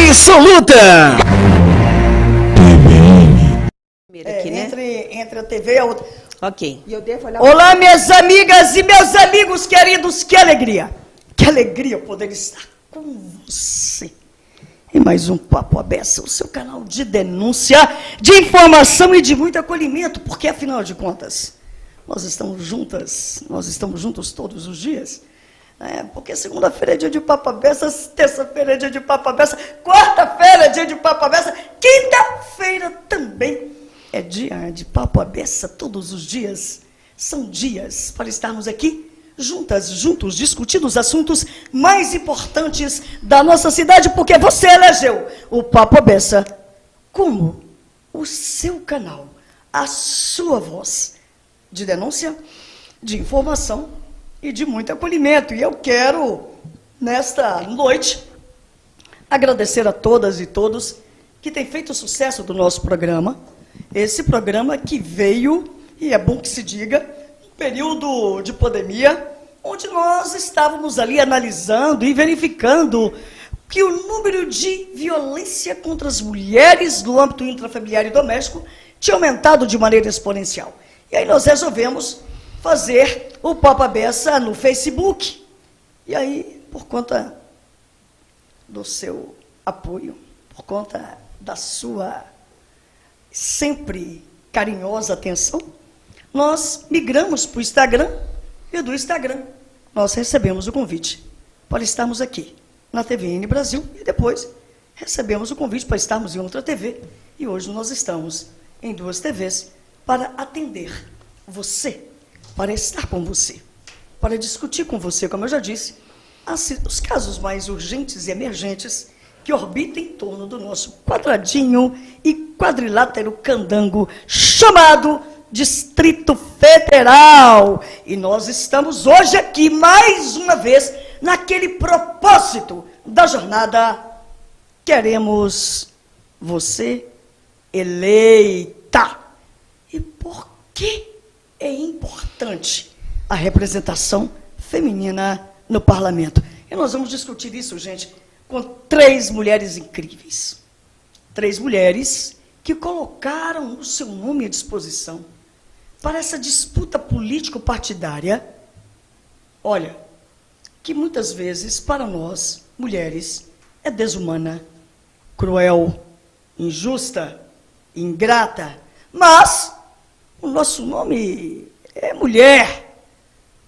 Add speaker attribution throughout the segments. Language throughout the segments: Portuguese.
Speaker 1: absoluta.
Speaker 2: Aqui, né?
Speaker 3: Entre a TV e a outra.
Speaker 2: Ok.
Speaker 3: E eu devo olhar. Olá, minhas amigas e meus amigos queridos, que alegria! Que alegria poder estar com você. E mais um Papo à Beça, o seu canal de denúncia, de informação e de muito acolhimento, porque afinal de contas, nós estamos juntos todos os dias. Porque segunda-feira é dia de Papo à Beça, terça-feira é dia de Papo à Beça, quarta-feira é dia de Papo à Beça, quinta-feira também é dia de Papo à Beça. Todos os dias são dias para estarmos aqui juntos, discutindo os assuntos mais importantes da nossa cidade, porque você elegeu o Papo à Beça como o seu canal, a sua voz de denúncia, de informação e de muito acolhimento. E eu quero, nesta noite, agradecer a todas e todos que têm feito o sucesso do nosso programa. Esse programa que veio, e é bom que se diga, no período de pandemia, onde nós estávamos ali analisando e verificando que o número de violência contra as mulheres no âmbito intrafamiliar e doméstico tinha aumentado de maneira exponencial. E aí nós resolvemos fazer o Papo à Beça no Facebook. E aí, por conta do seu apoio, por conta da sua sempre carinhosa atenção, nós migramos para o Instagram, e do Instagram nós recebemos o convite para estarmos aqui na TVN Brasil, e depois recebemos o convite para estarmos em outra TV, e hoje nós estamos em duas TVs para atender você, para estar com você, para discutir com você, como eu já disse, os casos mais urgentes e emergentes que orbitam em torno do nosso quadradinho e quadrilátero candango chamado Distrito Federal. E nós estamos hoje aqui, mais uma vez, naquele propósito da jornada Queremos Você Eleita. E por que é importante a representação feminina no parlamento? E nós vamos discutir isso, gente, com três mulheres incríveis. Três mulheres que colocaram o seu nome à disposição para essa disputa político-partidária, olha, que muitas vezes, para nós, mulheres, é desumana, cruel, injusta, ingrata, mas o nosso nome é mulher,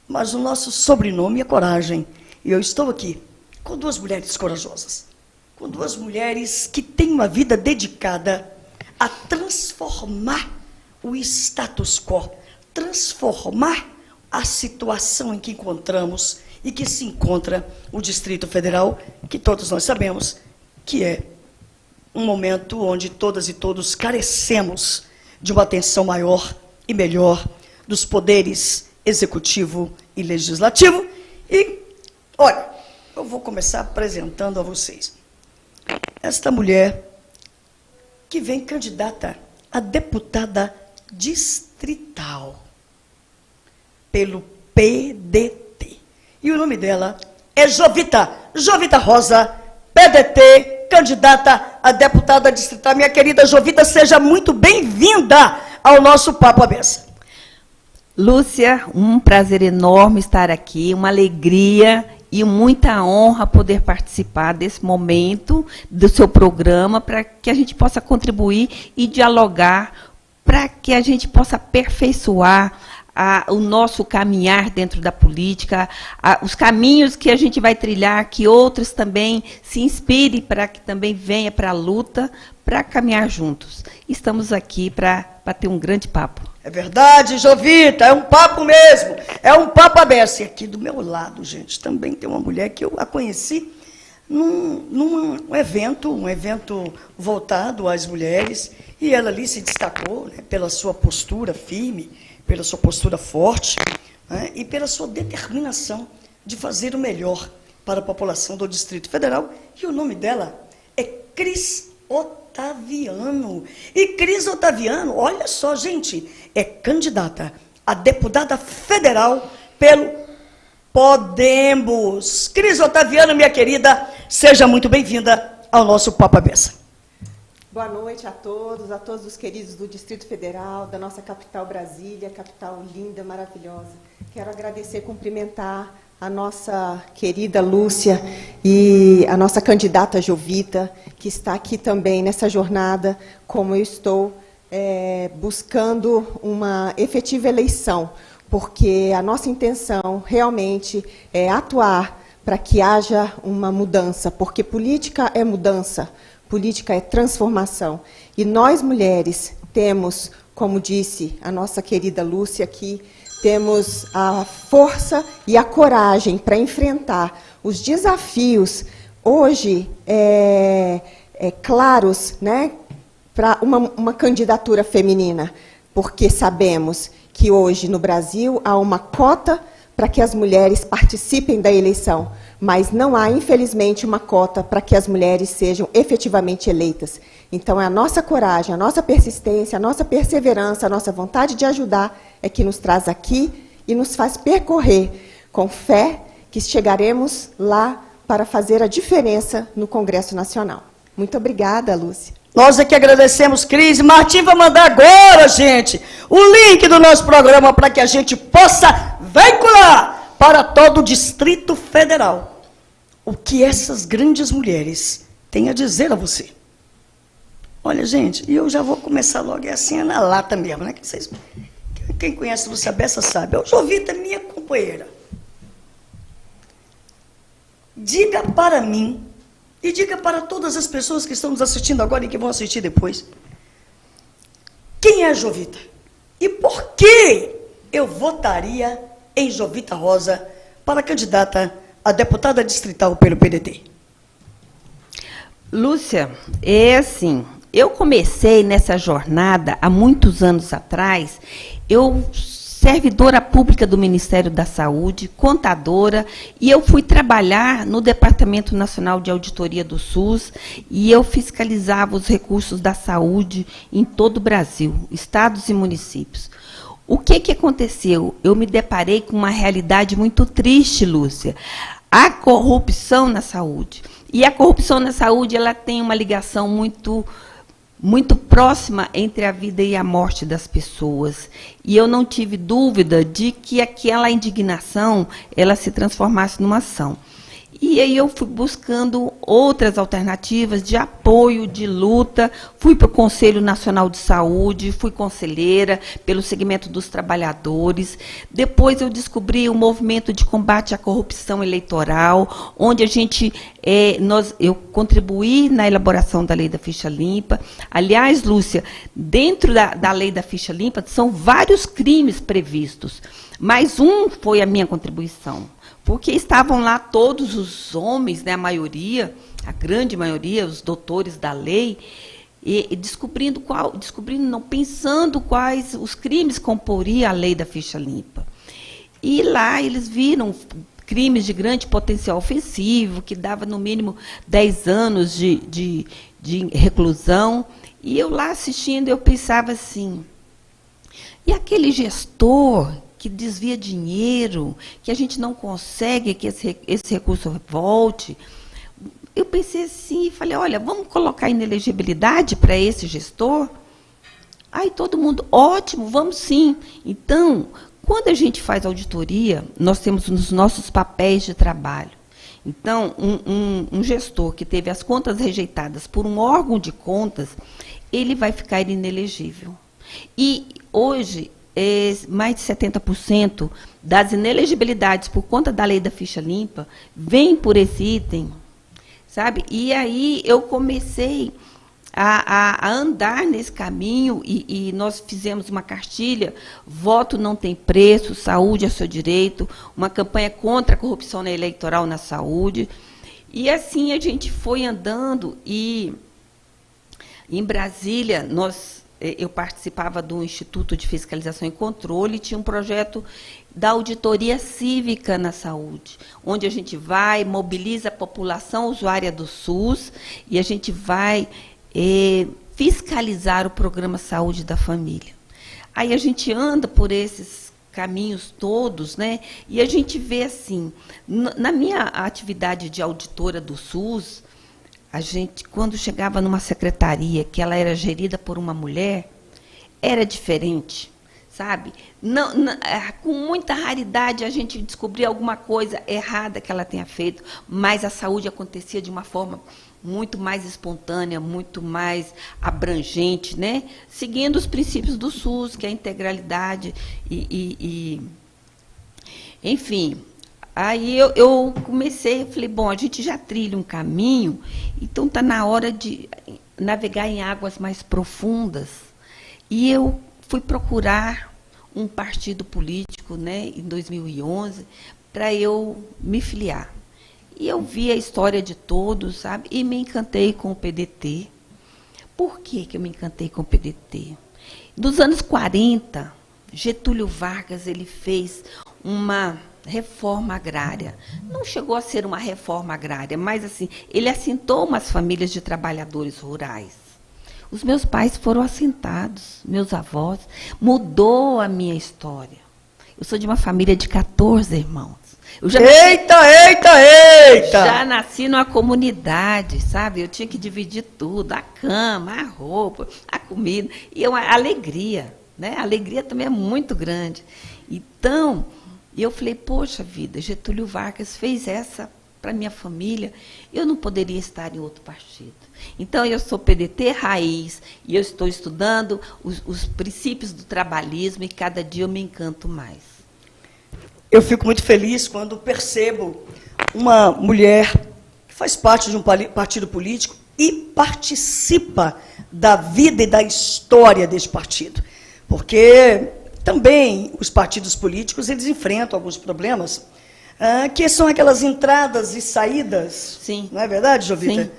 Speaker 3: mas o nosso sobrenome é coragem. E eu estou aqui com duas mulheres corajosas, com duas mulheres que têm uma vida dedicada a transformar o status quo, transformar a situação em que encontramos e que se encontra o Distrito Federal, que todos nós sabemos que é um momento onde todas e todos carecemos de uma atenção maior e melhor dos poderes executivo e legislativo. E, olha, eu vou começar apresentando a vocês esta mulher que vem candidata a deputada distrital pelo PDT. E o nome dela é Jovita Rosa, PDT, candidata a deputada distrital. Minha querida Jovita, seja muito bem-vinda ao nosso Papo à Beça.
Speaker 2: Lúcia, um prazer enorme estar aqui, uma alegria e muita honra poder participar desse momento do seu programa, para que a gente possa contribuir e dialogar, para que a gente possa aperfeiçoar o nosso caminhar dentro da política, os caminhos que a gente vai trilhar, que outros também se inspirem para que também venha para a luta, para caminhar juntos. Estamos aqui para bater um grande papo.
Speaker 3: É verdade, Jovita, é um papo mesmo, é um papo aberto. E aqui do meu lado, gente, também tem uma mulher que eu a conheci num evento voltado às mulheres, e ela ali se destacou, né, pela sua postura firme, pela sua postura forte, né, e pela sua determinação de fazer o melhor para a população do Distrito Federal. E o nome dela é Cris Otaviano. E Cris Otaviano, olha só, gente, é candidata a deputada federal pelo Podemos. Cris Otaviano, minha querida, seja muito bem-vinda ao nosso Papo à Beça.
Speaker 1: Boa noite a todos os queridos do Distrito Federal, da nossa capital Brasília, capital linda, maravilhosa. Quero agradecer, cumprimentar a nossa querida Lúcia e a nossa candidata Jovita, que está aqui também nessa jornada, como eu estou buscando uma efetiva eleição, porque a nossa intenção realmente é atuar para que haja uma mudança, porque política é mudança, política é transformação. E nós, mulheres, temos, como disse a nossa querida Lúcia aqui, temos a força e a coragem para enfrentar os desafios, hoje, claros, né, para uma candidatura feminina, porque sabemos que hoje no Brasil há uma cota para que as mulheres participem da eleição, mas não há, infelizmente, uma cota para que as mulheres sejam efetivamente eleitas. Então, é a nossa coragem, a nossa persistência, a nossa perseverança, a nossa vontade de ajudar é que nos traz aqui e nos faz percorrer com fé que chegaremos lá para fazer a diferença no Congresso Nacional. Muito obrigada, Lúcia.
Speaker 3: Nós é que agradecemos, Cris. Martim vai mandar agora, gente, o link do nosso programa para que a gente possa veicular para todo o Distrito Federal o que essas grandes mulheres têm a dizer a você. Olha, gente, e eu já vou começar logo, é assim, é na lata mesmo, né? Quem conhece a Lúcia Bessa sabe. A Jovita é minha companheira. Diga para mim, e diga para todas as pessoas que estão nos assistindo agora e que vão assistir depois, quem é a Jovita? E por que eu votaria em Jovita Rosa para candidata a deputada distrital pelo PDT?
Speaker 2: Lúcia, é assim, eu comecei nessa jornada há muitos anos atrás, eu servidora pública do Ministério da Saúde, contadora, e eu fui trabalhar no Departamento Nacional de Auditoria do SUS, e eu fiscalizava os recursos da saúde em todo o Brasil, estados e municípios. O que aconteceu? Eu me deparei com uma realidade muito triste, Lúcia. A corrupção na saúde. E a corrupção na saúde, ela tem uma ligação muito próxima entre a vida e a morte das pessoas. E eu não tive dúvida de que aquela indignação, ela se transformasse numa ação. E aí eu fui buscando outras alternativas de apoio, de luta, fui para o Conselho Nacional de Saúde, fui conselheira pelo segmento dos trabalhadores. Depois eu descobri o movimento de combate à corrupção eleitoral, onde eu contribuí na elaboração da Lei da Ficha Limpa. Aliás, Lúcia, dentro da Lei da Ficha Limpa, são vários crimes previstos, mas um foi a minha contribuição. Porque estavam lá todos os homens, né, a grande maioria, os doutores da lei, pensando quais os crimes comporia a lei da ficha limpa. E lá eles viram crimes de grande potencial ofensivo, que dava no mínimo 10 anos de reclusão. E eu lá assistindo, eu pensava assim, e aquele gestor que desvia dinheiro, que a gente não consegue que esse recurso volte. Eu pensei assim, e falei, olha, vamos colocar inelegibilidade para esse gestor? Aí todo mundo, ótimo, vamos sim. Então, quando a gente faz auditoria, nós temos nos nossos papéis de trabalho. Então, um gestor que teve as contas rejeitadas por um órgão de contas, ele vai ficar inelegível. E hoje, mais de 70% das inelegibilidades por conta da lei da ficha limpa vem por esse item, sabe? E aí eu comecei a andar nesse caminho e nós fizemos uma cartilha, voto não tem preço, saúde é seu direito, uma campanha contra a corrupção eleitoral na saúde. E assim a gente foi andando e em Brasília eu participava do Instituto de Fiscalização e Controle e tinha um projeto da auditoria cívica na saúde, onde a gente vai, mobiliza a população usuária do SUS e a gente vai fiscalizar o programa Saúde da Família. Aí a gente anda por esses caminhos todos, né? E a gente vê assim, na minha atividade de auditora do SUS, a gente, quando chegava numa secretaria que ela era gerida por uma mulher, era diferente, sabe? Com muita raridade a gente descobria alguma coisa errada que ela tenha feito, mas a saúde acontecia de uma forma muito mais espontânea, muito mais abrangente, né? Seguindo os princípios do SUS, que é a integralidade enfim. Aí eu comecei, falei, bom, a gente já trilha um caminho, então está na hora de navegar em águas mais profundas. E eu fui procurar um partido político, né, em 2011, para eu me filiar. E eu vi a história de todos, sabe? E me encantei com o PDT. Por que eu me encantei com o PDT? Nos anos 40, Getúlio Vargas ele fez uma reforma agrária. Não chegou a ser uma reforma agrária, mas assim, ele assentou umas famílias de trabalhadores rurais. Os meus pais foram assentados, meus avós. Mudou a minha história. Eu sou de uma família de 14 irmãos.
Speaker 3: Eita!
Speaker 2: Já nasci numa comunidade, sabe? Eu tinha que dividir tudo, a cama, a roupa, a comida. E a alegria, né? A alegria também é muito grande. Então, eu falei, poxa vida, Getúlio Vargas fez essa para minha família, eu não poderia estar em outro partido. Então, eu sou PDT raiz, e eu estou estudando os princípios do trabalhismo, e cada dia eu me encanto mais.
Speaker 3: Eu fico muito feliz quando percebo uma mulher que faz parte de um partido político e participa da vida e da história desse partido. Porque também os partidos políticos eles enfrentam alguns problemas, que são aquelas entradas e saídas.
Speaker 2: Sim.
Speaker 3: Não é verdade, Jovita?
Speaker 2: Sim.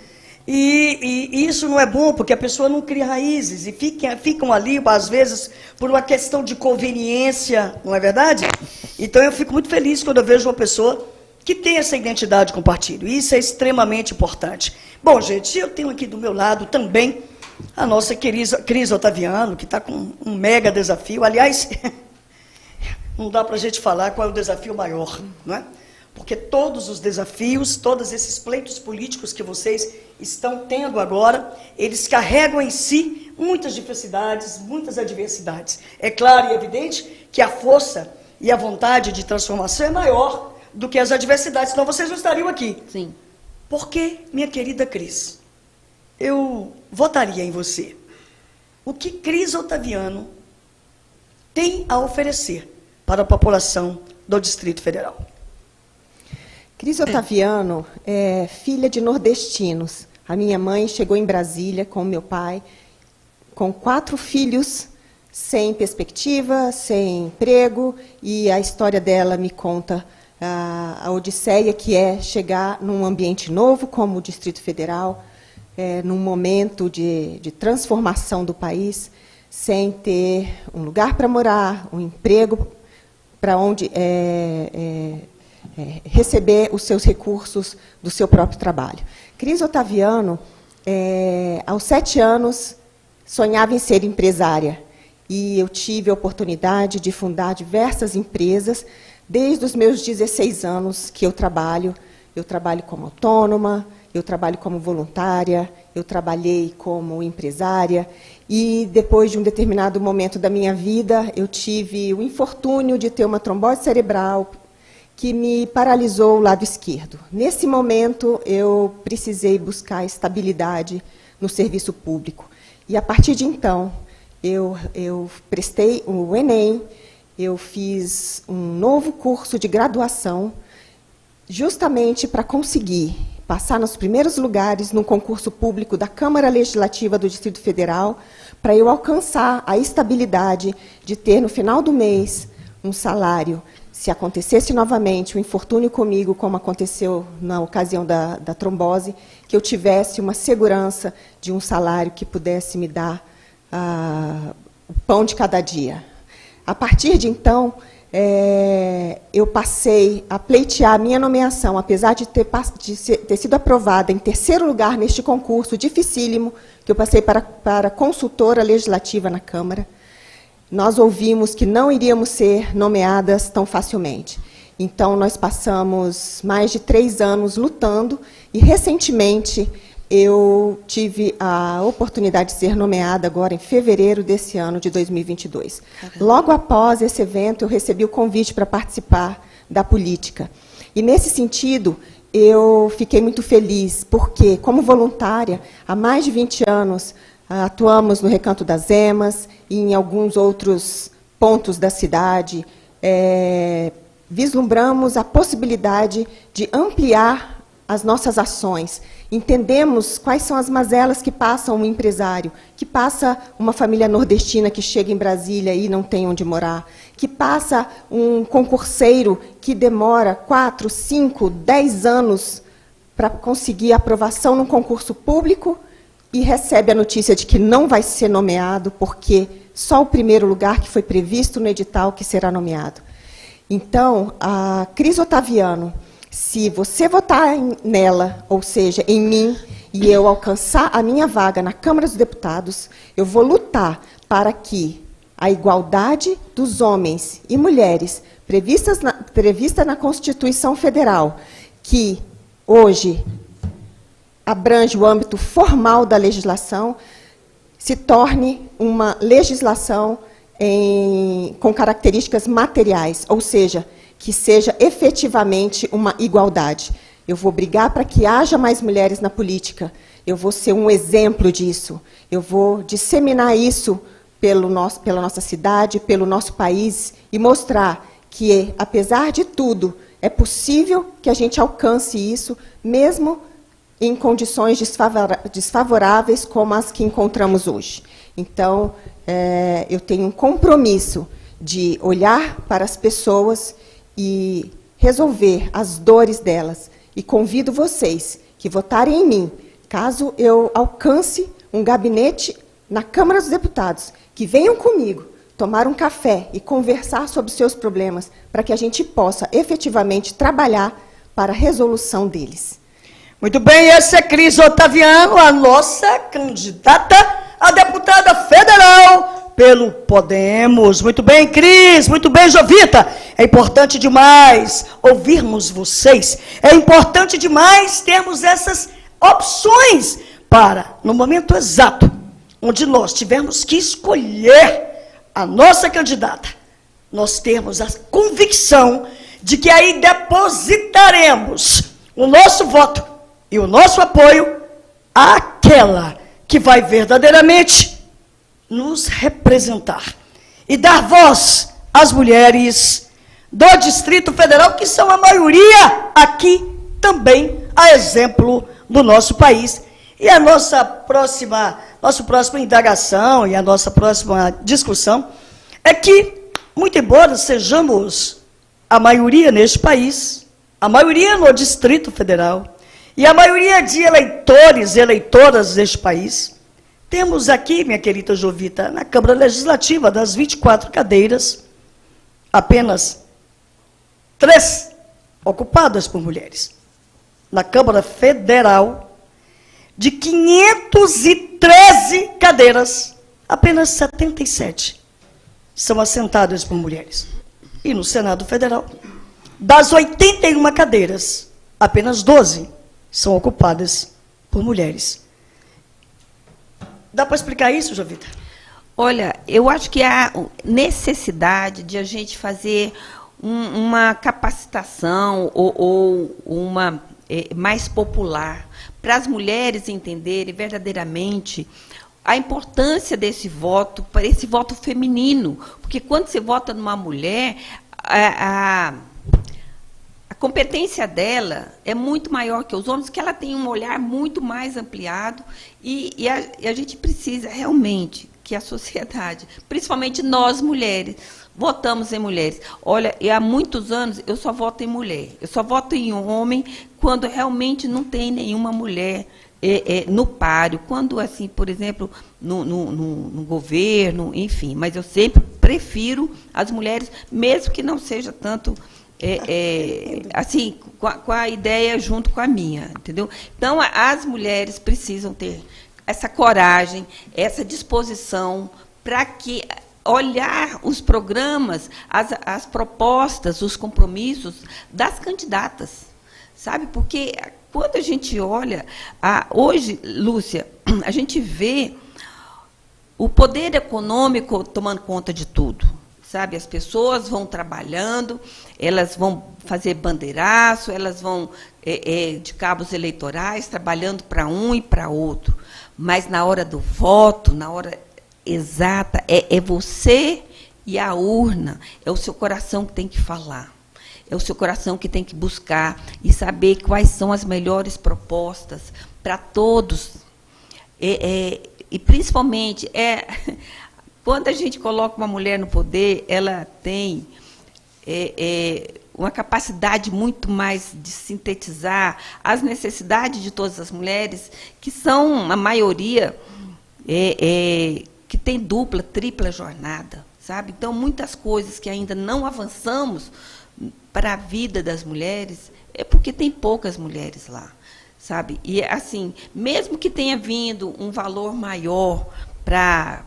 Speaker 3: E isso não é bom, porque a pessoa não cria raízes, e ficam ali, às vezes, por uma questão de conveniência, não é verdade? Então, eu fico muito feliz quando eu vejo uma pessoa que tem essa identidade com o partido, e isso é extremamente importante. Bom, gente, eu tenho aqui do meu lado também a nossa Cris Otaviano, que está com um mega desafio. Aliás, não dá para a gente falar qual é o desafio maior, não é? Porque todos os desafios, todos esses pleitos políticos que vocês estão tendo agora, eles carregam em si muitas diversidades, muitas adversidades. É claro e evidente que a força e a vontade de transformação é maior do que as adversidades, senão vocês não estariam aqui.
Speaker 2: Sim.
Speaker 3: Por que, minha querida Cris, eu votaria em você? O que Cris Otaviano tem a oferecer para a população do Distrito Federal?
Speaker 1: Cris Otaviano é filha de nordestinos. A minha mãe chegou em Brasília com meu pai, com 4 filhos, sem perspectiva, sem emprego, e a história dela me conta a odisseia que é chegar num ambiente novo, como o Distrito Federal, num momento de transformação do país, sem ter um lugar para morar, um emprego para onde receber os seus recursos do seu próprio trabalho. Cris Otaviano, aos 7 anos, sonhava em ser empresária. E eu tive a oportunidade de fundar diversas empresas, desde os meus 16 anos que eu trabalho. Eu trabalho como autônoma, eu trabalho como voluntária, eu trabalhei como empresária. E, depois de um determinado momento da minha vida, eu tive o infortúnio de ter uma trombose cerebral, que me paralisou o lado esquerdo. Nesse momento, eu precisei buscar estabilidade no serviço público. E, a partir de então, eu prestei o Enem, eu fiz um novo curso de graduação, justamente para conseguir passar nos primeiros lugares num concurso público da Câmara Legislativa do Distrito Federal, para eu alcançar a estabilidade de ter, no final do mês, um salário. Se acontecesse novamente um infortúnio comigo, como aconteceu na ocasião da trombose, que eu tivesse uma segurança de um salário que pudesse me dar o pão de cada dia. A partir de então, eu passei a pleitear a minha nomeação, apesar de ter sido aprovada em 3º lugar neste concurso dificílimo, que eu passei para consultora legislativa na Câmara. Nós ouvimos que não iríamos ser nomeadas tão facilmente. Então, nós passamos mais de 3 anos lutando e, recentemente, eu tive a oportunidade de ser nomeada agora em fevereiro desse ano de 2022. Logo após esse evento, eu recebi o convite para participar da política. E, nesse sentido, eu fiquei muito feliz, porque, como voluntária, há mais de 20 anos, atuamos no Recanto das Emas e em alguns outros pontos da cidade. Vislumbramos a possibilidade de ampliar as nossas ações. Entendemos quais são as mazelas que passa um empresário, que passa uma família nordestina que chega em Brasília e não tem onde morar, que passa um concurseiro que demora 4, 5, 10 anos para conseguir aprovação num concurso público e recebe a notícia de que não vai ser nomeado, porque só o primeiro lugar que foi previsto no edital que será nomeado. Então, a Cris Otaviano, se você votar nela, ou seja, em mim, e eu alcançar a minha vaga na Câmara dos Deputados, eu vou lutar para que a igualdade dos homens e mulheres prevista na Constituição Federal, que hoje abrange o âmbito formal da legislação, se torne uma legislação com características materiais, ou seja, que seja efetivamente uma igualdade. Eu vou brigar para que haja mais mulheres na política. Eu vou ser um exemplo disso. Eu vou disseminar isso pela nossa cidade, pelo nosso país, e mostrar que, apesar de tudo, é possível que a gente alcance isso, mesmo em condições desfavoráveis como as que encontramos hoje. Então, eu tenho um compromisso de olhar para as pessoas e resolver as dores delas. E convido vocês que votarem em mim, caso eu alcance um gabinete na Câmara dos Deputados, que venham comigo tomar um café e conversar sobre os seus problemas, para que a gente possa efetivamente trabalhar para a resolução deles.
Speaker 3: Muito bem, essa é Cris Otaviano, a nossa candidata a deputada federal pelo Podemos. Muito bem, Cris, muito bem, Jovita. É importante demais ouvirmos vocês, é importante demais termos essas opções para, no momento exato, onde nós tivermos que escolher a nossa candidata, nós termos a convicção de que aí depositaremos o nosso voto e o nosso apoio àquela que vai verdadeiramente nos representar e dar voz às mulheres do Distrito Federal, que são a maioria aqui também, a exemplo do nosso país. E a nossa próxima indagação e a nossa próxima discussão é que, muito embora sejamos a maioria neste país, a maioria no Distrito Federal e a maioria de eleitores e eleitoras deste país, temos aqui, minha querida Jovita, na Câmara Legislativa, das 24 cadeiras, apenas 3 ocupadas por mulheres. Na Câmara Federal, de 513 cadeiras, apenas 77 são assentadas por mulheres. E no Senado Federal, das 81 cadeiras, apenas 12 são ocupadas por mulheres. Dá para explicar isso, Jovita?
Speaker 2: Olha, eu acho que há necessidade de a gente fazer uma capacitação ou uma mais popular, para as mulheres entenderem verdadeiramente a importância desse voto, para esse voto feminino. Porque quando você vota numa mulher, a competência dela é muito maior que os homens, que ela tem um olhar muito mais ampliado, e a gente precisa realmente que a sociedade, principalmente nós mulheres, votamos em mulheres. Olha, há muitos anos eu só voto em mulher, eu só voto em homem quando realmente não tem nenhuma mulher no páreo, quando, assim, por exemplo, no governo, enfim, mas eu sempre prefiro as mulheres, mesmo que não seja tanto assim, com a ideia junto com a minha, entendeu? Então, as mulheres precisam ter essa coragem, essa disposição para que olhar os programas, as propostas, os compromissos das candidatas, sabe? Porque quando a gente olha, hoje, Lúcia, a gente vê o poder econômico tomando conta de tudo, sabe? As pessoas vão trabalhando, elas vão fazer bandeiraço, elas vão de cabos eleitorais, trabalhando para um e para outro. Mas na hora do voto, na hora exata, é você e a urna, é o seu coração que tem que falar. É o seu coração que tem que buscar e saber quais são as melhores propostas para todos. E principalmente, quando a gente coloca uma mulher no poder, ela tem uma capacidade muito mais de sintetizar as necessidades de todas as mulheres, que são, a maioria, que tem dupla, tripla jornada, sabe? Então, muitas coisas que ainda não avançamos para a vida das mulheres, é porque tem poucas mulheres lá, sabe? E, assim, mesmo que tenha vindo um valor maior para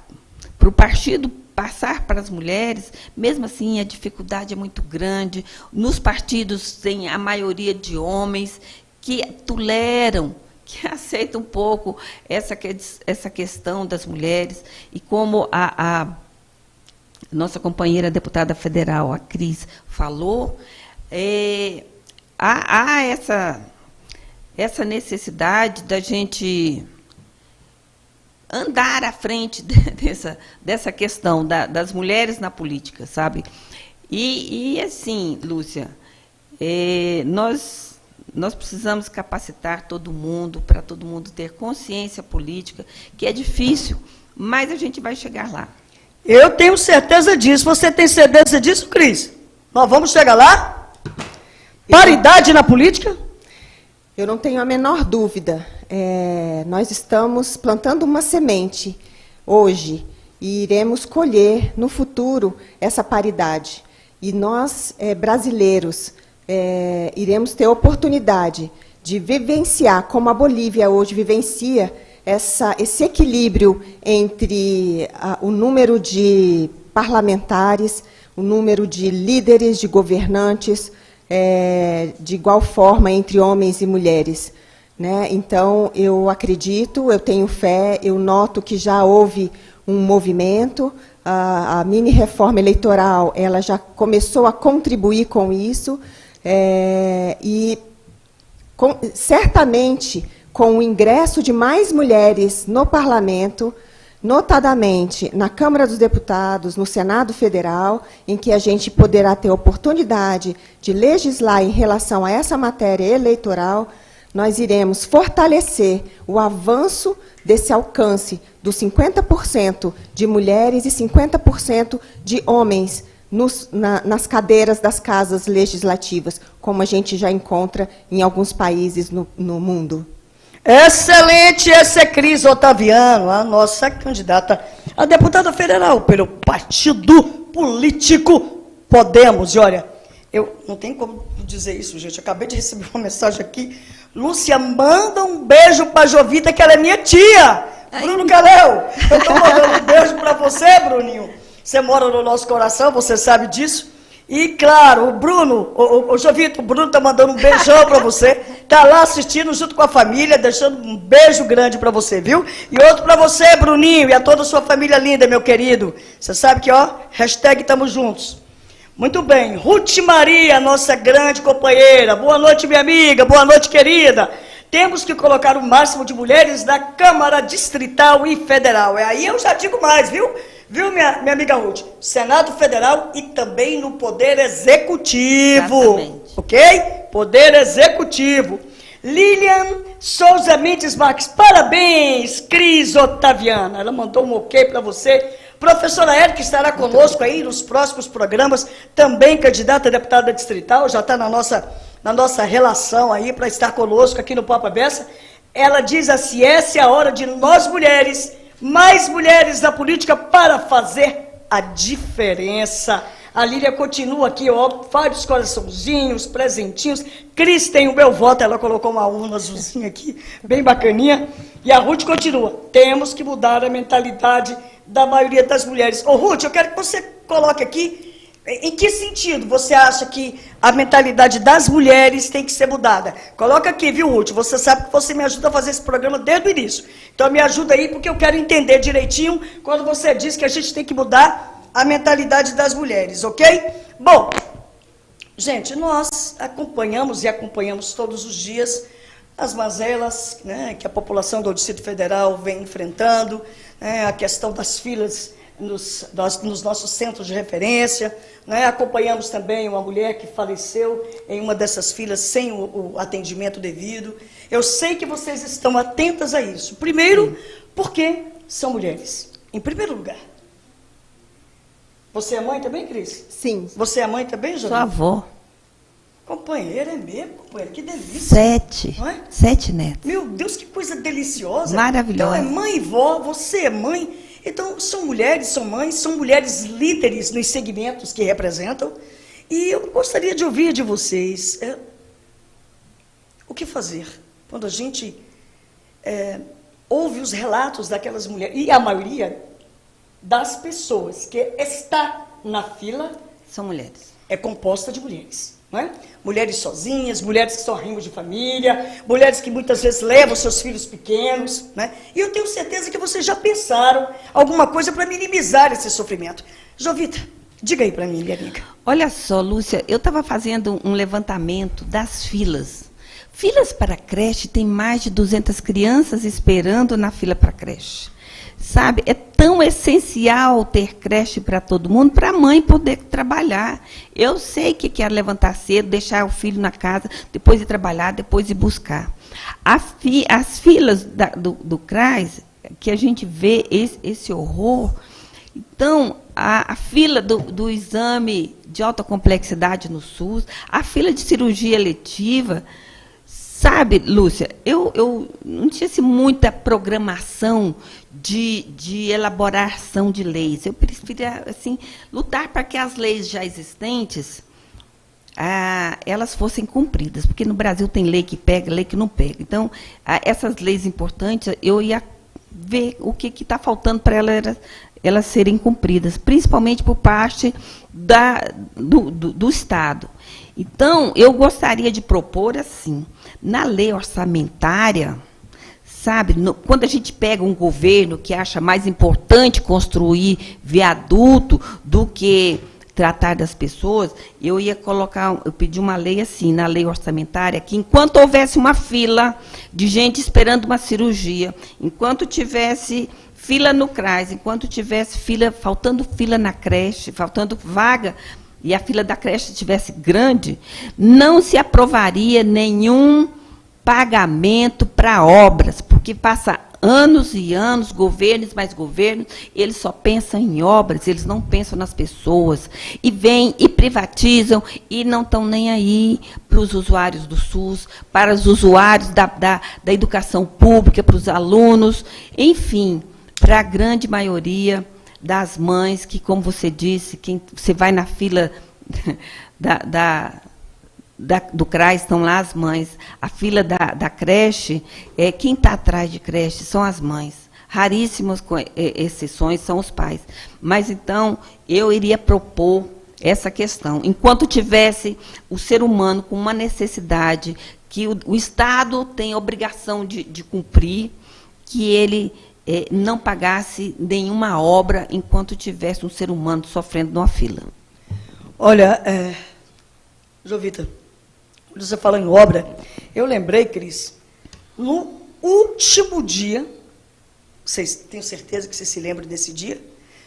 Speaker 2: o partido passar para as mulheres, mesmo assim a dificuldade é muito grande. Nos partidos tem a maioria de homens que toleram, que aceitam um pouco essa questão das mulheres, e como a nossa companheira deputada federal, a Cris, falou, há essa necessidade da gente andar à frente dessa questão das mulheres na política, sabe? E assim, Lúcia, nós precisamos capacitar todo mundo, para todo mundo ter consciência política, que é difícil, mas a gente vai chegar lá.
Speaker 3: Eu tenho certeza disso. Você tem certeza disso, Cris? Nós vamos chegar lá? Paridade na política?
Speaker 1: Eu não tenho a menor dúvida. Nós estamos plantando uma semente hoje e iremos colher no futuro essa paridade. E nós, brasileiros, iremos ter oportunidade de vivenciar, como a Bolívia hoje vivencia, esse equilíbrio entre o número de parlamentares, o número de líderes, de governantes, de igual forma entre homens e mulheres, né? Então, eu acredito, eu tenho fé, eu noto que já houve um movimento, a mini-reforma eleitoral ela já começou a contribuir com isso, e certamente, com o ingresso de mais mulheres no parlamento, notadamente na Câmara dos Deputados, no Senado Federal, em que a gente poderá ter oportunidade de legislar em relação a essa matéria eleitoral, nós iremos fortalecer o avanço desse alcance dos 50% de mulheres e 50% de homens nas cadeiras das casas legislativas, como a gente já encontra em alguns países no mundo.
Speaker 3: Excelente, essa é Cris Otaviano, a nossa candidata a deputada federal pelo Partido Político Podemos. E olha, eu não tenho como dizer isso, gente, eu acabei de receber uma mensagem aqui. Lúcia, manda um beijo para a Jovita, que ela é minha tia. Bruno Calel, eu estou mandando um beijo para você, Bruninho. Você mora no nosso coração, você sabe disso. E, claro, o Bruno, o Jovito, o Bruno está mandando um beijão para você. Está lá assistindo junto com a família, deixando um beijo grande para você, viu? E outro para você, Bruninho, e a toda a sua família linda, meu querido. Você sabe que, ó, hashtag tamo juntos. Muito bem. Ruth Maria, nossa grande companheira. Boa noite, minha amiga. Boa noite, querida. Temos que colocar o máximo de mulheres na Câmara Distrital e Federal. Aí eu já digo mais, viu? Viu, minha amiga Ruth? Senado Federal e também no Poder Executivo. Exatamente. Ok? Poder Executivo. Lilian Souza Mendes Marques, parabéns, Cris Otaviana. Ela mandou um ok para você. Professora Érica estará conosco aí nos próximos programas, também candidata a deputada distrital, já está na nossa relação aí para estar conosco aqui no Papo Beça. Ela diz assim, essa é a hora de nós mulheres, mais mulheres na política para fazer a diferença. A Lília continua aqui, ó, vários coraçãozinhos, presentinhos. Cris tem o meu voto, ela colocou uma urna azulzinha aqui, bem bacaninha. E a Ruth continua, temos que mudar a mentalidade da maioria das mulheres. Ô Ruth, eu quero que você coloque aqui Em que sentido você acha que a mentalidade das mulheres tem que ser mudada? Coloca aqui, viu, Ruth? Você sabe que você me ajuda a fazer esse programa desde o início. Então, me ajuda aí, porque eu quero entender direitinho quando você diz que a gente tem que mudar a mentalidade das mulheres, ok? Bom, gente, nós acompanhamos e acompanhamos todos os dias as mazelas, né, que a população do Distrito Federal vem enfrentando, né, a questão das filas nos nossos centros de referência, né? Acompanhamos também uma mulher que faleceu em uma dessas filas sem o atendimento devido. Eu sei que vocês estão atentas a isso. Primeiro, porque são mulheres, em primeiro lugar. Você é mãe também, Cris?
Speaker 1: Sim.
Speaker 3: Você é mãe também, Jovita?
Speaker 2: Sua avó.
Speaker 3: Companheira, é mesmo, companheira, que delícia.
Speaker 2: 7.
Speaker 3: Não é?
Speaker 2: 7 netos.
Speaker 3: Meu Deus, que coisa deliciosa.
Speaker 2: Maravilhosa.
Speaker 3: Então, é mãe e vó, você é mãe. Então, são mulheres, são mães, são mulheres líderes nos segmentos que representam. E eu gostaria de ouvir de vocês o que fazer quando a gente ouve os relatos daquelas mulheres, e a maioria das pessoas que está na fila
Speaker 2: São mulheres.
Speaker 3: é composta de mulheres. Não é? Mulheres sozinhas, mulheres que são arrimos de família, mulheres que muitas vezes levam seus filhos pequenos. Né? E eu tenho certeza que vocês já pensaram alguma coisa para minimizar esse sofrimento. Jovita, diga aí para mim, minha amiga.
Speaker 2: Olha só, Lúcia, eu estava fazendo um levantamento das filas. Filas para creche, tem mais de 200 crianças esperando na fila para creche. Sabe, é tão essencial ter creche para todo mundo, para a mãe poder trabalhar. Eu sei que quer levantar cedo, deixar o filho na casa, depois ir trabalhar, depois ir buscar. As filas do CRAS, que a gente vê esse horror. Então, a fila do exame de alta complexidade no SUS, a fila de cirurgia eletiva. Sabe, Lúcia, eu não tinha muita programação de elaboração de leis. Eu preferia assim, lutar para que as leis já existentes elas fossem cumpridas, porque no Brasil tem lei que pega, lei que não pega. Então, essas leis importantes, eu ia ver o que está faltando para elas serem cumpridas, principalmente por parte do Estado. Então, eu gostaria de propor assim, na lei orçamentária, sabe, quando a gente pega um governo que acha mais importante construir viaduto do que tratar das pessoas, eu pedi uma lei assim, na lei orçamentária, que enquanto houvesse uma fila de gente esperando uma cirurgia, enquanto tivesse fila no CRAS, enquanto tivesse faltando fila na creche, faltando vaga, e a fila da creche estivesse grande, não se aprovaria nenhum pagamento para obras, porque passa anos e anos, governos mais governos, eles só pensam em obras, eles não pensam nas pessoas, e vêm e privatizam, e não estão nem aí para os usuários do SUS, para os usuários da educação pública, para os alunos, enfim, para a grande maioria das mães, que, como você disse, quem você vai na fila do CRAS, estão lá as mães. A fila da creche, quem está atrás de creche são as mães. Raríssimas exceções são os pais. Mas, então, eu iria propor essa questão. Enquanto tivesse o ser humano com uma necessidade que o Estado tem obrigação de cumprir, que ele não pagasse nenhuma obra enquanto tivesse um ser humano sofrendo numa fila.
Speaker 3: Olha, Jovita, quando você fala em obra, eu lembrei, Cris, no último dia, tenho certeza que você se lembra desse dia,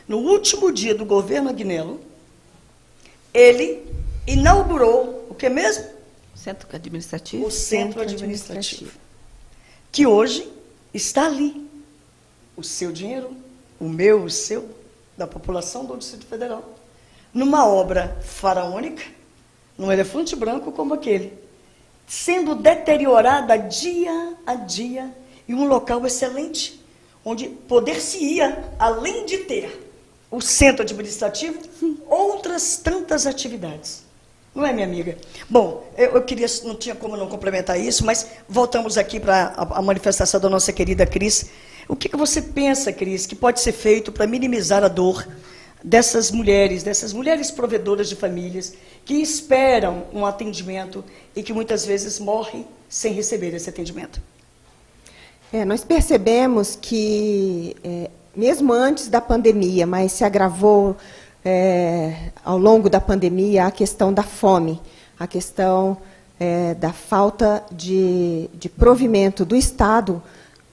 Speaker 3: no último dia do governo Agnello, ele inaugurou o que mesmo?
Speaker 2: Centro administrativo.
Speaker 3: O Centro Administrativo. Que hoje está ali. O seu dinheiro, o meu, o seu, da população do Distrito Federal, numa obra faraônica, num elefante branco como aquele, sendo deteriorada dia a dia, em um local excelente, onde poder-se-ia, além de ter o centro administrativo, outras tantas atividades. Não é, minha amiga? Bom, eu queria, não tinha como não complementar isso, mas voltamos aqui para a manifestação da nossa querida Cris. O que você pensa, Cris, que pode ser feito para minimizar a dor dessas mulheres provedoras de famílias, que esperam um atendimento e que muitas vezes morrem sem receber esse atendimento?
Speaker 1: Nós percebemos que, mesmo antes da pandemia, mas se agravou ao longo da pandemia, a questão da fome, a questão da falta de provimento do Estado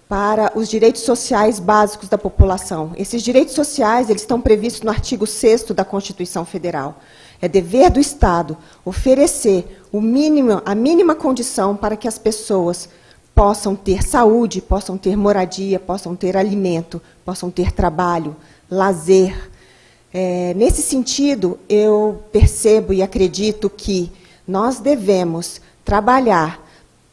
Speaker 1: para os direitos sociais básicos da população. Esses direitos sociais, eles estão previstos no artigo 6º da Constituição Federal. É dever do Estado oferecer a mínima condição para que as pessoas possam ter saúde, possam ter moradia, possam ter alimento, possam ter trabalho, lazer. Nesse sentido, eu percebo e acredito que nós devemos trabalhar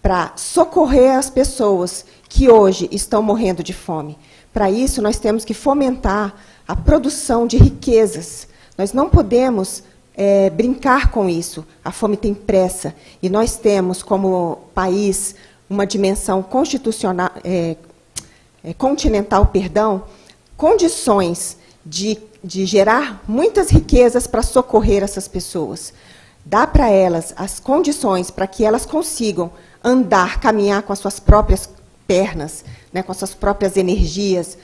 Speaker 1: para socorrer as pessoas que hoje estão morrendo de fome. Para isso, nós temos que fomentar a produção de riquezas. Nós não podemos brincar com isso. A fome tem pressa. E nós temos, como país, uma dimensão constitucional, continental, condições de gerar muitas riquezas para socorrer essas pessoas. Dá para elas as condições para que elas consigam andar, caminhar com as suas próprias pernas, né, com as suas próprias energias.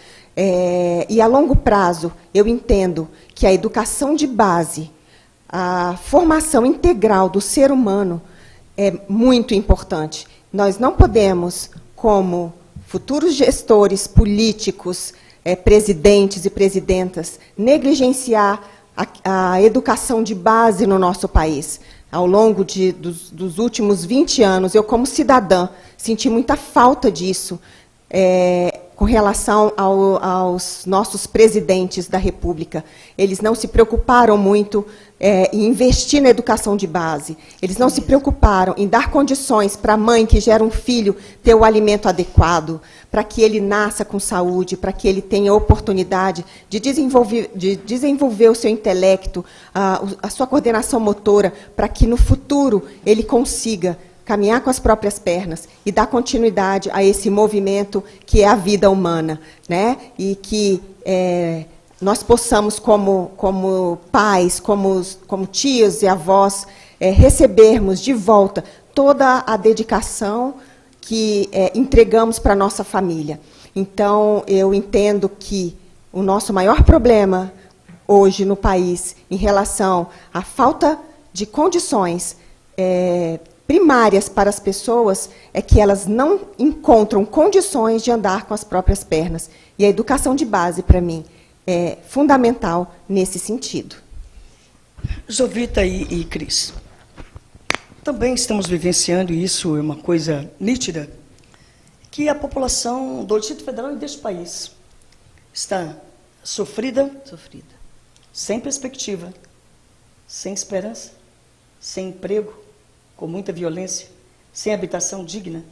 Speaker 1: E a longo prazo, eu entendo que a educação de base, a formação integral do ser humano é muito importante. Nós não podemos, como futuros gestores políticos, presidentes e presidentas, negligenciar a educação de base no nosso país. Ao longo dos últimos 20 anos, eu, como cidadã, senti muita falta disso com relação aos nossos presidentes da República. Eles não se preocuparam muito em investir na educação de base. Eles não se preocuparam em dar condições para a mãe que gera um filho ter o alimento adequado, para que ele nasça com saúde, para que ele tenha oportunidade de desenvolver o seu intelecto, a sua coordenação motora, para que no futuro ele consiga caminhar com as próprias pernas e dar continuidade a esse movimento que é a vida humana, né? E que nós possamos, como pais, como tios e avós, recebermos de volta toda a dedicação que entregamos para a nossa família. Então, eu entendo que o nosso maior problema hoje no país, em relação à falta de condições primárias para as pessoas, é que elas não encontram condições de andar com as próprias pernas. E a educação de base, para mim, é fundamental nesse sentido.
Speaker 3: Jovita e Cris, também estamos vivenciando, e isso é uma coisa nítida, que a população do Distrito Federal e deste país está sofrida, sem perspectiva, sem esperança, sem emprego, com muita violência, sem habitação digna.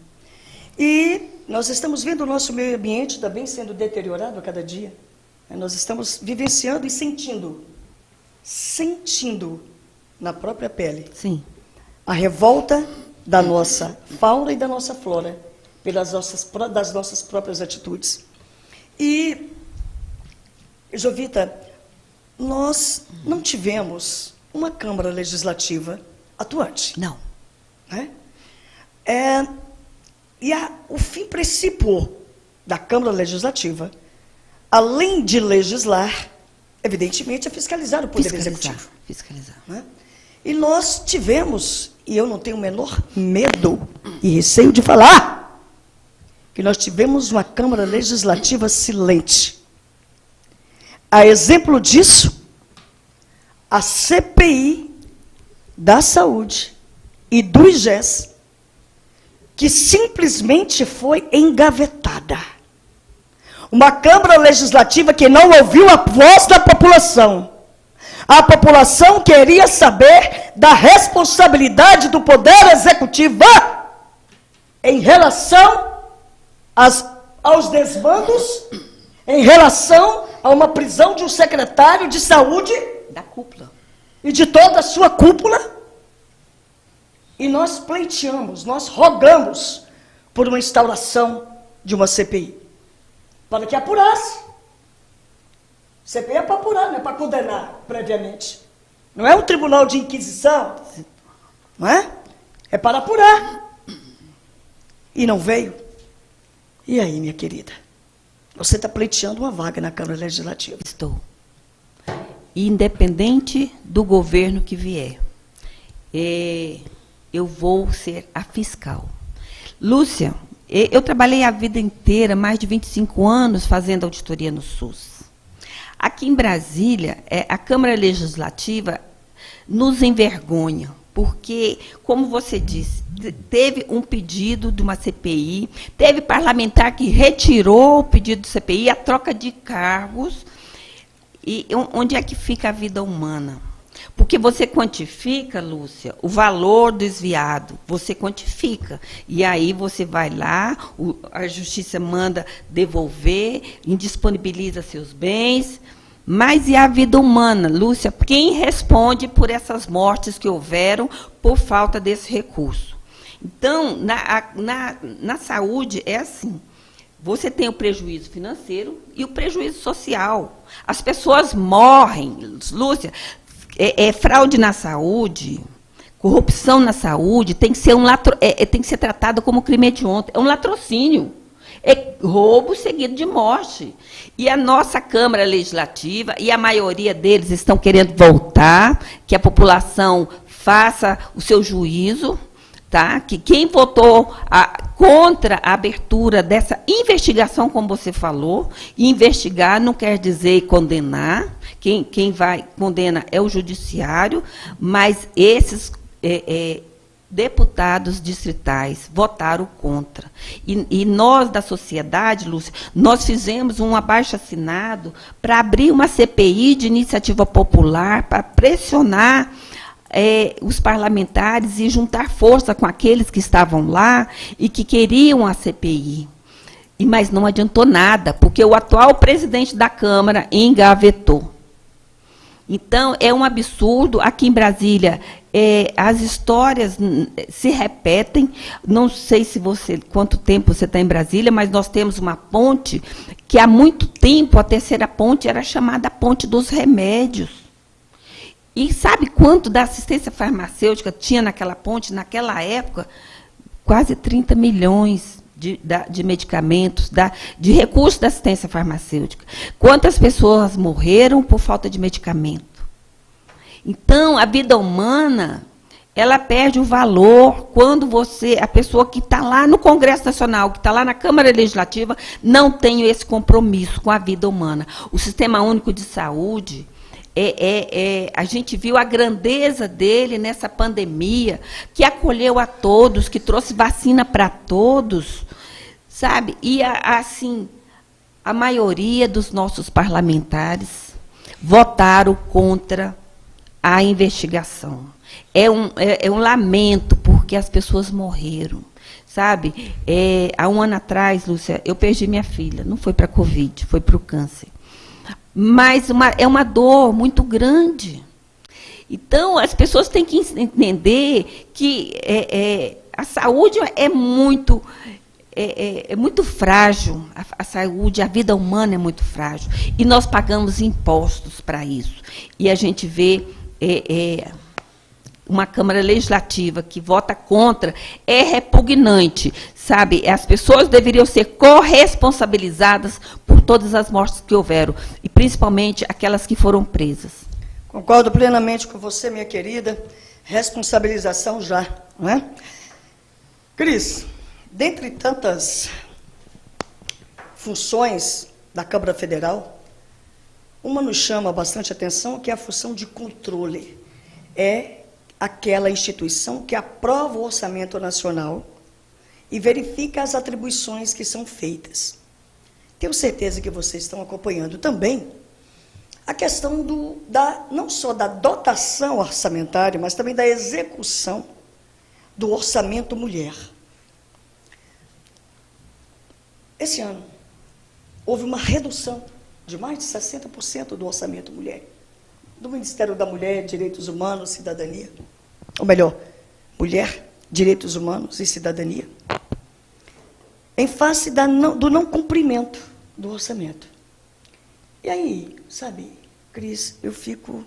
Speaker 3: E nós estamos vendo o nosso meio ambiente também sendo deteriorado a cada dia. Nós estamos vivenciando e sentindo na própria pele,
Speaker 2: sim,
Speaker 3: a revolta da nossa fauna e da nossa flora das nossas próprias atitudes. E, Jovita, nós não tivemos uma Câmara Legislativa atuante.
Speaker 2: Não.
Speaker 3: Né? O fim princípio da Câmara Legislativa, além de legislar, evidentemente, é fiscalizar o Poder Executivo.
Speaker 2: Fiscalizar.
Speaker 3: Né? E nós tivemos, e eu não tenho o menor medo e receio de falar, que nós tivemos uma Câmara Legislativa silente. A exemplo disso, a CPI da Saúde e do IGES, que simplesmente foi engavetada. Uma Câmara Legislativa que não ouviu a voz da população. A população queria saber da responsabilidade do Poder Executivo em relação aos desmandos, em relação a uma prisão de um secretário de saúde
Speaker 2: da cúpula
Speaker 3: e de toda a sua cúpula. E nós pleiteamos, nós rogamos por uma instauração de uma CPI, para que apurasse CPI é para apurar, não é para condenar previamente. Não é um tribunal de inquisição, não é? É para apurar. E não veio. E aí, minha querida? Você está pleiteando uma vaga na Câmara Legislativa.
Speaker 2: Estou. Independente do governo que vier, eu vou ser a fiscal. Lúcia, eu trabalhei a vida inteira, mais de 25 anos, fazendo auditoria no SUS. Aqui em Brasília, a Câmara Legislativa nos envergonha, porque, como você disse, teve um pedido de uma CPI, teve parlamentar que retirou o pedido de CPI, a troca de cargos. E onde é que fica a vida humana? Porque você quantifica, Lúcia, o valor desviado, você quantifica. E aí você vai lá, a justiça manda devolver, indisponibiliza seus bens. Mas e a vida humana, Lúcia? Quem responde por essas mortes que houveram por falta desse recurso? Então, na saúde é assim. Você tem o prejuízo financeiro e o prejuízo social. As pessoas morrem, Lúcia. Fraude na saúde, corrupção na saúde, tem que ser tratado como crime hediondo. É um latrocínio. É roubo seguido de morte. E a nossa Câmara Legislativa, e a maioria deles estão querendo voltar, que a população faça o seu juízo, tá? Que quem votou contra a abertura dessa investigação, como você falou, investigar não quer dizer condenar, quem vai condena é o judiciário, mas esses deputados distritais votaram contra. E nós, da sociedade, Lúcia, nós fizemos um abaixo-assinado para abrir uma CPI de iniciativa popular, para pressionar os parlamentares e juntar força com aqueles que estavam lá e que queriam a CPI. Mas não adiantou nada, porque o atual presidente da Câmara engavetou. Então, é um absurdo. Aqui em Brasília, as histórias se repetem. Não sei quanto tempo você está em Brasília, mas nós temos uma ponte que, há muito tempo, a terceira ponte era chamada Ponte dos Remédios. E sabe quanto da assistência farmacêutica tinha naquela ponte, naquela época? Quase 30 milhões de medicamentos, de recursos da assistência farmacêutica. Quantas pessoas morreram por falta de medicamento? Então, a vida humana, ela perde o valor quando a pessoa que está lá no Congresso Nacional, que está lá na Câmara Legislativa, não tem esse compromisso com a vida humana. O Sistema Único de Saúde, a gente viu a grandeza dele nessa pandemia, que acolheu a todos, que trouxe vacina para todos, sabe? E, assim, a maioria dos nossos parlamentares votaram contra a investigação. É um lamento, porque as pessoas morreram, sabe? Há um ano atrás, Lúcia, eu perdi minha filha, não foi para a Covid, foi para o câncer. Mas é uma dor muito grande. Então, as pessoas têm que entender que a saúde é muito frágil. A saúde, a vida humana é muito frágil. E nós pagamos impostos para isso. E a gente vê uma Câmara Legislativa que vota contra, é repugnante, sabe? As pessoas deveriam ser corresponsabilizadas por todas as mortes que houveram, e principalmente aquelas que foram presas.
Speaker 3: Concordo plenamente com você, minha querida. Responsabilização já, não é? Cris, dentre tantas funções da Câmara Federal, uma nos chama bastante atenção, que é a função de controle. É aquela instituição que aprova o orçamento nacional e verifica as atribuições que são feitas. Tenho certeza que vocês estão acompanhando também a questão não só da dotação orçamentária, mas também da execução do orçamento mulher. Esse ano, houve uma redução de mais de 60% do orçamento mulher, do Ministério da Mulher, Direitos Humanos e Cidadania. Ou melhor, Mulher, Direitos Humanos e Cidadania, em face do não cumprimento do orçamento. E aí, sabe, Cris, eu fico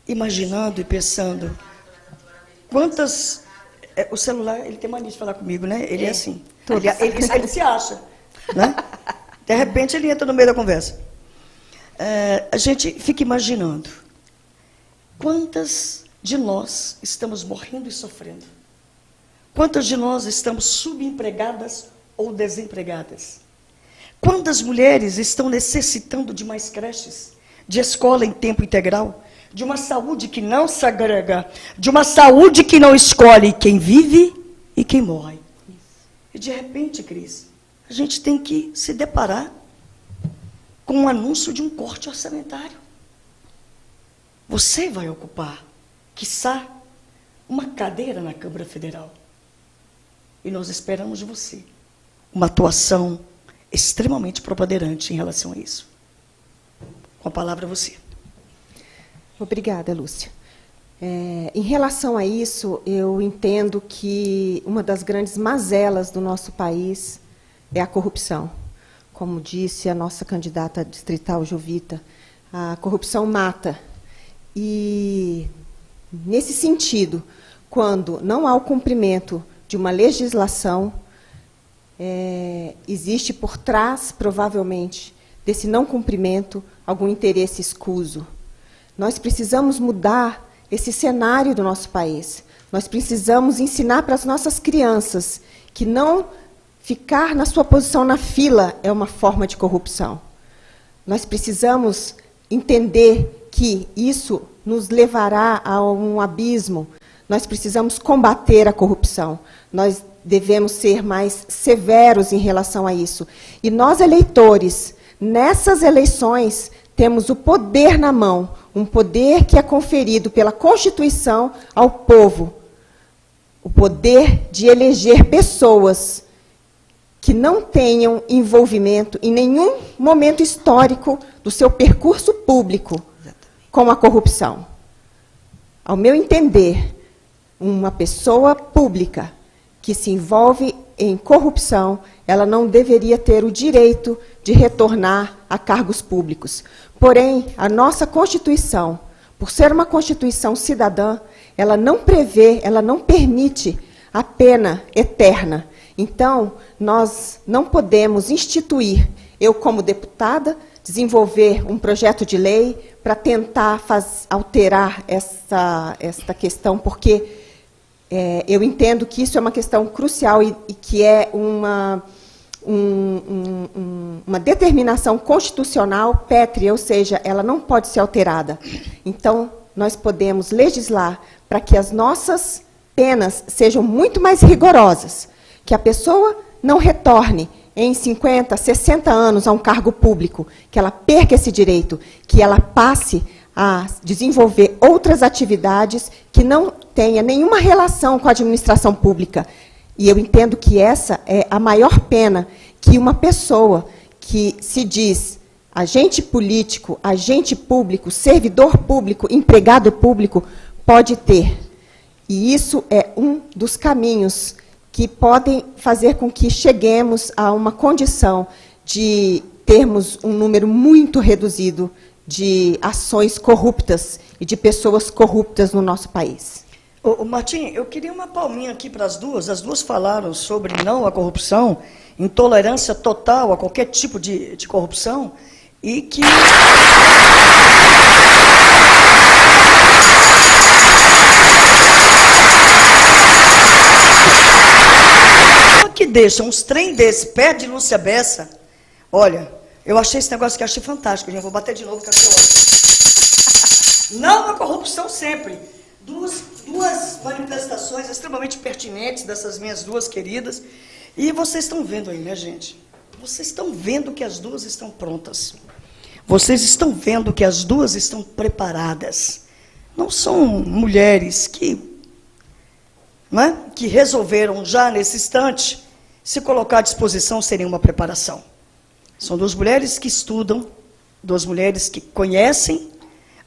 Speaker 3: imaginando e pensando quantas... O celular, ele tem mania de falar comigo, né? Ele é assim. Ele se acha, né? De repente, ele entra no meio da conversa. A gente fica imaginando quantas de nós estamos morrendo e sofrendo. Quantas de nós estamos subempregadas ou desempregadas? Quantas mulheres estão necessitando de mais creches, de escola em tempo integral, de uma saúde que não se agrega, de uma saúde que não escolhe quem vive e quem morre? E de repente, Cris, a gente tem que se deparar com um anúncio de um corte orçamentário. Você vai ocupar, quiçá, uma cadeira na Câmara Federal. E nós esperamos de você uma atuação extremamente preponderante em relação a isso. Com a palavra, você.
Speaker 1: Obrigada, Lúcia. Em relação a isso, eu entendo que uma das grandes mazelas do nosso país é a corrupção. Como disse a nossa candidata distrital, Jovita, a corrupção mata. E, nesse sentido, quando não há o cumprimento de uma legislação, existe por trás, provavelmente, desse não cumprimento, algum interesse escuso. Nós precisamos mudar esse cenário do nosso país. Nós precisamos ensinar para as nossas crianças que não ficar na sua posição na fila é uma forma de corrupção. Nós precisamos entender que isso nos levará a um abismo. Nós precisamos combater a corrupção. Nós devemos ser mais severos em relação a isso. E nós, eleitores, nessas eleições, temos o poder na mão, um poder que é conferido pela Constituição ao povo. O poder de eleger pessoas que não tenham envolvimento em nenhum momento histórico do seu percurso público com a corrupção. Ao meu entender, uma pessoa pública que se envolve em corrupção, ela não deveria ter o direito de retornar a cargos públicos. Porém, a nossa Constituição, por ser uma Constituição cidadã, ela não prevê, ela não permite a pena eterna. Então, nós não podemos instituir, eu como deputada, desenvolver um projeto de lei para tentar alterar esta questão, porque eu entendo que isso é uma questão crucial e que é uma determinação constitucional pétrea, ou seja, ela não pode ser alterada. Então, nós podemos legislar para que as nossas penas sejam muito mais rigorosas, que a pessoa não retorne em 50, 60 anos a um cargo público, que ela perca esse direito, que ela passe a desenvolver outras atividades que não tenha nenhuma relação com a administração pública. E eu entendo que essa é a maior pena que uma pessoa que se diz agente político, agente público, servidor público, empregado público, pode ter. E isso é um dos caminhos que podem fazer com que cheguemos a uma condição de termos um número muito reduzido de ações corruptas e de pessoas corruptas no nosso país.
Speaker 3: Martim, eu queria uma palminha aqui para as duas falaram sobre não à corrupção, intolerância total a qualquer tipo de corrupção, e que... que deixa uns trem desse perto de Lúcia Bessa. Olha, eu achei esse negócio que eu achei fantástico, gente. Vou bater de novo, que eu achei ótimo. Não a corrupção sempre. Duas manifestações extremamente pertinentes dessas minhas duas queridas. E vocês estão vendo aí, né, gente? Vocês estão vendo que as duas estão prontas. Vocês estão vendo que as duas estão preparadas. Não são mulheres que resolveram já nesse instante se colocar à disposição sem nenhuma preparação. São duas mulheres que estudam, duas mulheres que conhecem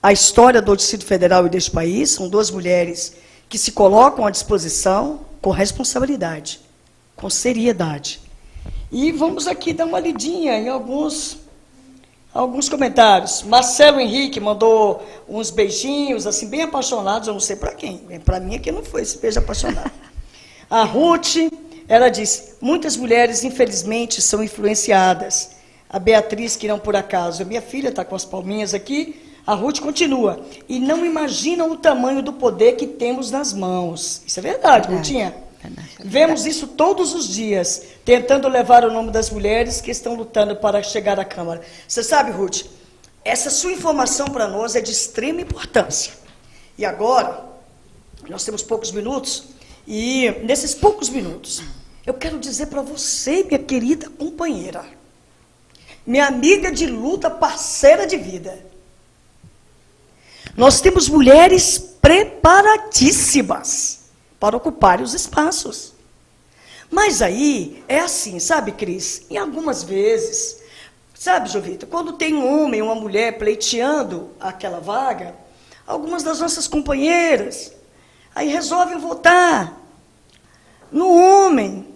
Speaker 3: a história do Distrito Federal e deste país, são duas mulheres que se colocam à disposição com responsabilidade, com seriedade. E vamos aqui dar uma lidinha em alguns Alguns comentários. Marcelo Henrique mandou uns beijinhos, assim, bem apaixonados, eu não sei para quem. Para mim aqui não foi esse beijo apaixonado. A Ruth, ela diz, muitas mulheres, infelizmente, são influenciadas. A Beatriz, que não por acaso, minha filha está com as palminhas aqui, a Ruth continua. E não imaginam o tamanho do poder que temos nas mãos. Isso é verdade, Rutinha? Vemos isso todos os dias, tentando levar o nome das mulheres que estão lutando para chegar à Câmara. Você sabe, Ruth, essa sua informação para nós é de extrema importância. E agora, nós temos poucos minutos, e nesses poucos minutos, eu quero dizer para você, minha querida companheira, minha amiga de luta, parceira de vida, nós temos mulheres preparadíssimas para ocupar os espaços. Mas aí, é assim, sabe, Cris? Em algumas vezes, sabe, Jovita, quando tem um homem ou uma mulher pleiteando aquela vaga, algumas das nossas companheiras, aí resolvem votar no homem.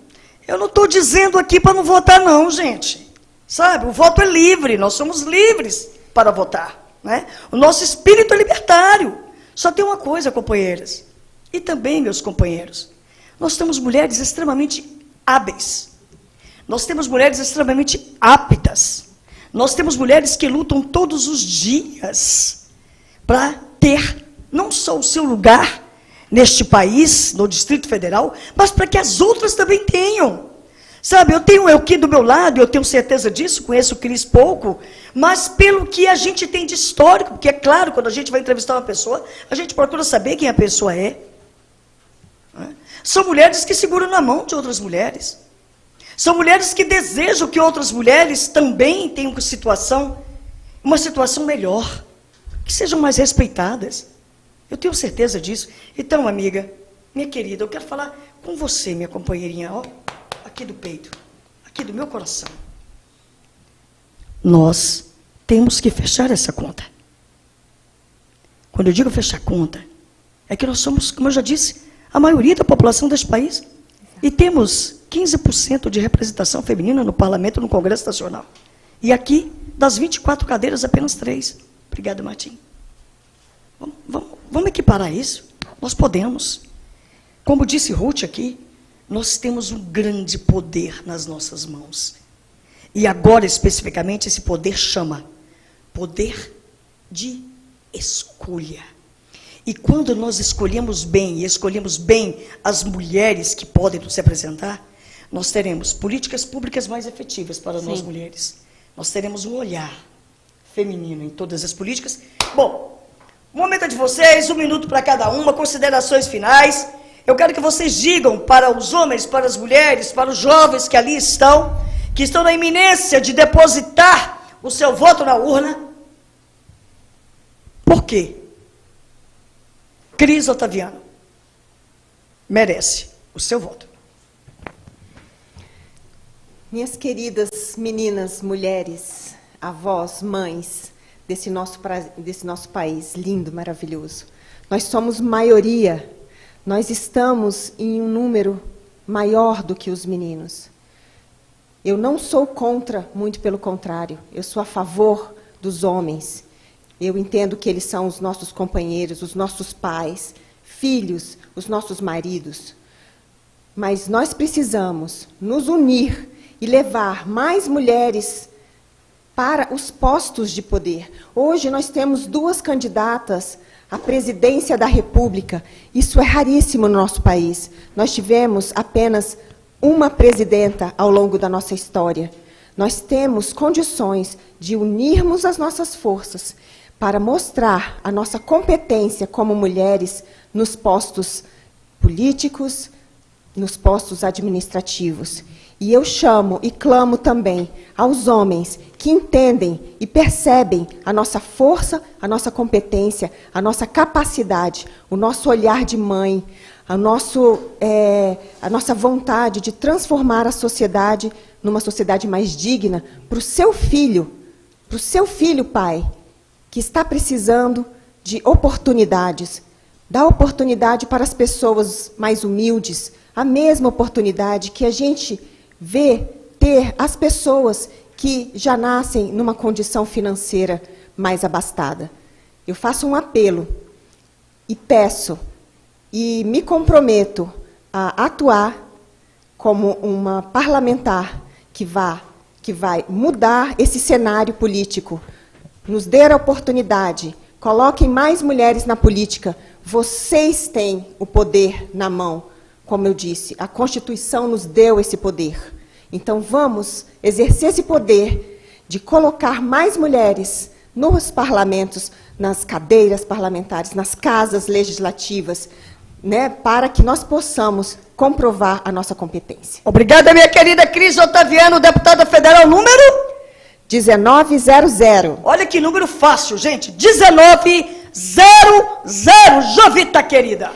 Speaker 3: Eu não estou dizendo aqui para não votar não, gente. Sabe, o voto é livre, nós somos livres para votar, né? O nosso espírito é libertário. Só tem uma coisa, companheiras, e também, meus companheiros, nós temos mulheres extremamente hábeis, nós temos mulheres extremamente aptas, nós temos mulheres que lutam todos os dias para ter não só o seu lugar neste país, no Distrito Federal, mas para que as outras também tenham. Sabe, eu tenho eu aqui do meu lado, eu tenho certeza disso, conheço o Cris pouco, mas pelo que a gente tem de histórico, porque é claro, quando a gente vai entrevistar uma pessoa, a gente procura saber quem a pessoa é. São mulheres que seguram na mão de outras mulheres. São mulheres que desejam que outras mulheres também tenham uma situação melhor, que sejam mais respeitadas. Eu tenho certeza disso. Então, amiga, minha querida, eu quero falar com você, minha companheirinha, ó, aqui do peito, aqui do meu coração. Nós temos que fechar essa conta. Quando eu digo fechar conta, é que nós somos, como eu já disse, a maioria da população deste país. E temos 15% de representação feminina no Parlamento, no Congresso Nacional. E aqui, das 24 cadeiras, apenas 3. Obrigada, Martim. Vamos equiparar isso? Nós podemos. Como disse Ruth aqui, nós temos um grande poder nas nossas mãos. E agora, especificamente, esse poder chama poder de escolha. E quando nós escolhemos bem, e escolhemos bem as mulheres que podem nos representar, nós teremos políticas públicas mais efetivas para nós mulheres. Nós teremos um olhar feminino em todas as políticas. Bom, o momento é de vocês, 1 minuto para cada uma, considerações finais. Eu quero que vocês digam para os homens, para as mulheres, para os jovens que ali estão, que estão na iminência de depositar o seu voto na urna, por quê? Cris Otaviano merece o seu voto.
Speaker 1: Minhas queridas meninas, mulheres, avós, mães desse nosso país lindo, maravilhoso, nós somos maioria, nós estamos em um número maior do que os meninos. Eu não sou contra, muito pelo contrário, eu sou a favor dos homens. Eu entendo que eles são os nossos companheiros, os nossos pais, filhos, os nossos maridos. Mas nós precisamos nos unir e levar mais mulheres para os postos de poder. Hoje nós temos 2 candidatas à presidência da República. Isso é raríssimo no nosso país. Nós tivemos apenas uma presidenta ao longo da nossa história. Nós temos condições de unirmos as nossas forças para mostrar a nossa competência como mulheres nos postos políticos, nos postos administrativos. E eu chamo e clamo também aos homens que entendem e percebem a nossa força, a nossa competência, a nossa capacidade, o nosso olhar de mãe, a nossa vontade de transformar a sociedade numa sociedade mais digna para o seu filho, pai, que está precisando de oportunidades. Dá oportunidade para as pessoas mais humildes, a mesma oportunidade que a gente vê ter as pessoas que já nascem numa condição financeira mais abastada. Eu faço um apelo e peço e me comprometo a atuar como uma parlamentar que vai mudar esse cenário político. Nos dê a oportunidade, coloquem mais mulheres na política. Vocês têm o poder na mão, como eu disse. A Constituição nos deu esse poder. Então, vamos exercer esse poder de colocar mais mulheres nos parlamentos, nas cadeiras parlamentares, nas casas legislativas, né, para que nós possamos comprovar a nossa competência.
Speaker 3: Obrigada, minha querida Cris Otaviano, deputada federal, número?
Speaker 1: 1900.
Speaker 3: Olha que número fácil, gente. 1900, Jovita querida.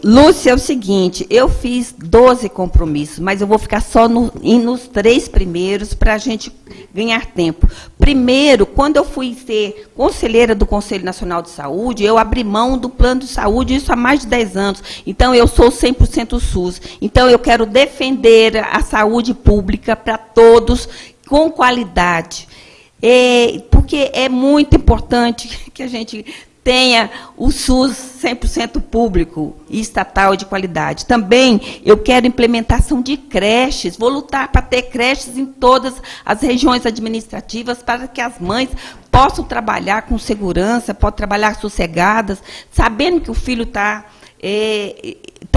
Speaker 2: Lúcia, é o seguinte, eu fiz 12 compromissos, mas eu vou ficar só nos 3 primeiros para a gente ganhar tempo. Primeiro, quando eu fui ser conselheira do Conselho Nacional de Saúde, eu abri mão do plano de saúde, isso há mais de 10 anos. Então, eu sou 100% SUS. Então, eu quero defender a saúde pública para todos, com qualidade. Porque é muito importante que a gente tenha o SUS 100% público e estatal de qualidade. Também eu quero implementação de creches, vou lutar para ter creches em todas as regiões administrativas para que as mães possam trabalhar com segurança, possam trabalhar sossegadas, sabendo que o filho está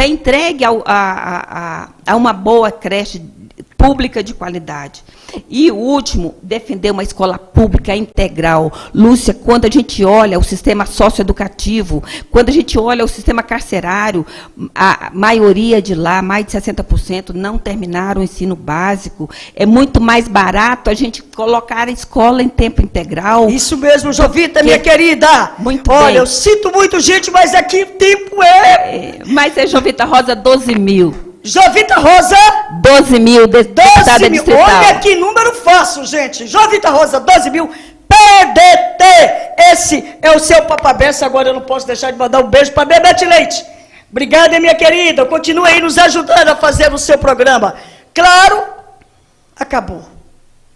Speaker 2: entregue a uma boa creche pública de qualidade. E o último, defender uma escola pública integral. Lúcia, quando a gente olha o sistema socioeducativo, quando a gente olha o sistema carcerário, a maioria de lá, mais de 60%, não terminaram o ensino básico. É muito mais barato a gente colocar a escola em tempo integral.
Speaker 3: Isso mesmo, Jovita, minha querida.
Speaker 2: Muito
Speaker 3: Olha,
Speaker 2: bem.
Speaker 3: eu sinto muito, gente, mas aqui o tempo
Speaker 2: Mas é Jovita Rosa, 12 mil.
Speaker 3: Jovita Rosa,
Speaker 2: 12 mil, deputada
Speaker 3: 12 mil.
Speaker 2: distrital.
Speaker 3: Olha que número fácil, gente. Jovita Rosa, 12 mil. PDT. Esse é o seu papabeça. Agora eu não posso deixar de mandar um beijo para Bebete Leite. Obrigada, minha querida. Continue aí nos ajudando a fazer o seu programa. Claro, acabou.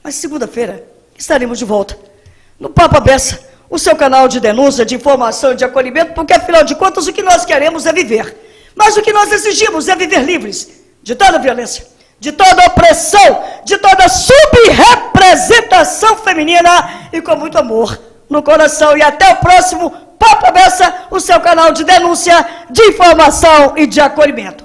Speaker 3: Mas segunda-feira estaremos de volta no Papabeça, o seu canal de denúncia, de informação e de acolhimento, porque afinal de contas o que nós queremos é viver. Mas o que nós exigimos é viver livres de toda violência, de toda opressão, de toda subrepresentação feminina e com muito amor no coração. E até o próximo Papabeça, o seu canal de denúncia, de informação e de acolhimento.